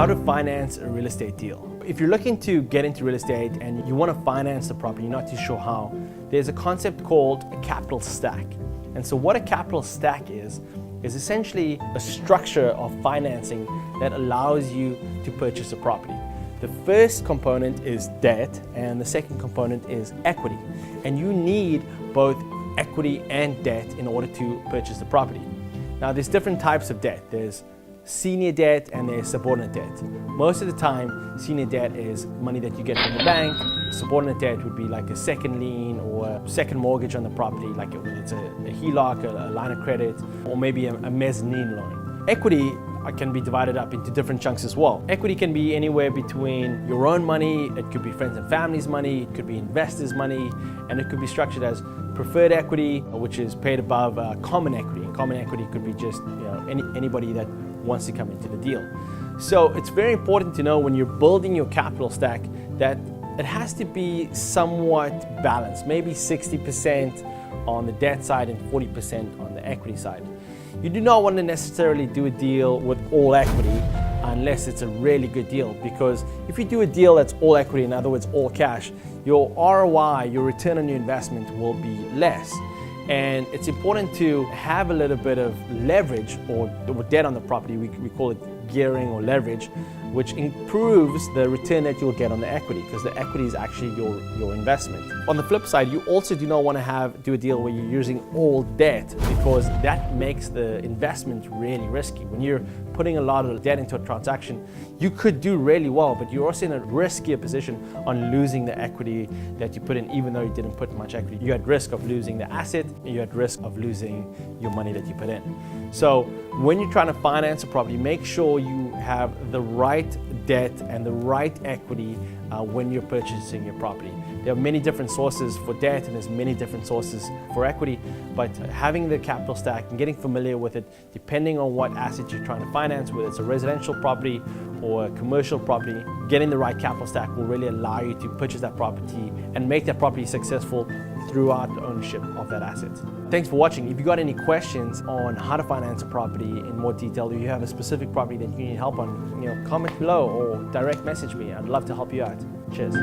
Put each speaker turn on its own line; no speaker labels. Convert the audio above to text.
how to finance a real estate deal. If you're looking to get into real estate and you want to finance the property, you're not too sure how, there's a concept called a capital stack. And so what a capital stack is essentially a structure of financing that allows you to purchase a property. The first component is debt and the second component is equity. And you need both equity and debt in order to purchase the property. Now there's different types of debt. There's senior debt and there's subordinate debt. Most of the time, senior debt is money that you get from the bank. Subordinate debt would be like a second lien or a second mortgage on the property, like it's a HELOC, a line of credit, or maybe a mezzanine loan. Equity can be divided up into different chunks as well. Equity can be anywhere between your own money, it could be friends and family's money, it could be investors' money, and it could be structured as preferred equity, which is paid above common equity. And common equity could be just anybody that wants to come into the deal. So it's very important to know when you're building your capital stack that it has to be somewhat balanced, maybe 60% on the debt side and 40% on the equity side. You do not want to necessarily do a deal with all equity unless it's a really good deal, because if you do a deal that's all equity, in other words all cash, your ROI, your return on your investment will be less. And it's important to have a little bit of leverage or debt on the property. We call it gearing or leverage, which improves the return that you'll get on the equity, because the equity is actually your investment. On the flip side, you also do not want to do a deal where you're using all debt, because that makes the investment really risky. When you're putting a lot of debt into a transaction, you could do really well, but you're also in a riskier position on losing the equity that you put in, even though you didn't put much equity. You're at risk of losing the asset, and you're at risk of losing your money that you put in. So when you're trying to finance a property, make sure you have the right debt and the right equity when you're purchasing your property. There are many different sources for debt and there's many different sources for equity, but having the capital stack and getting familiar with it, depending on what asset you're trying to finance, whether it's a residential property or a commercial property, getting the right capital stack will really allow you to purchase that property and make that property successful throughout the ownership of that asset. Thanks for watching. If you got any questions on how to finance a property in more detail, or you have a specific property that you need help on, comment below or direct message me. I'd love to help you out. Cheers.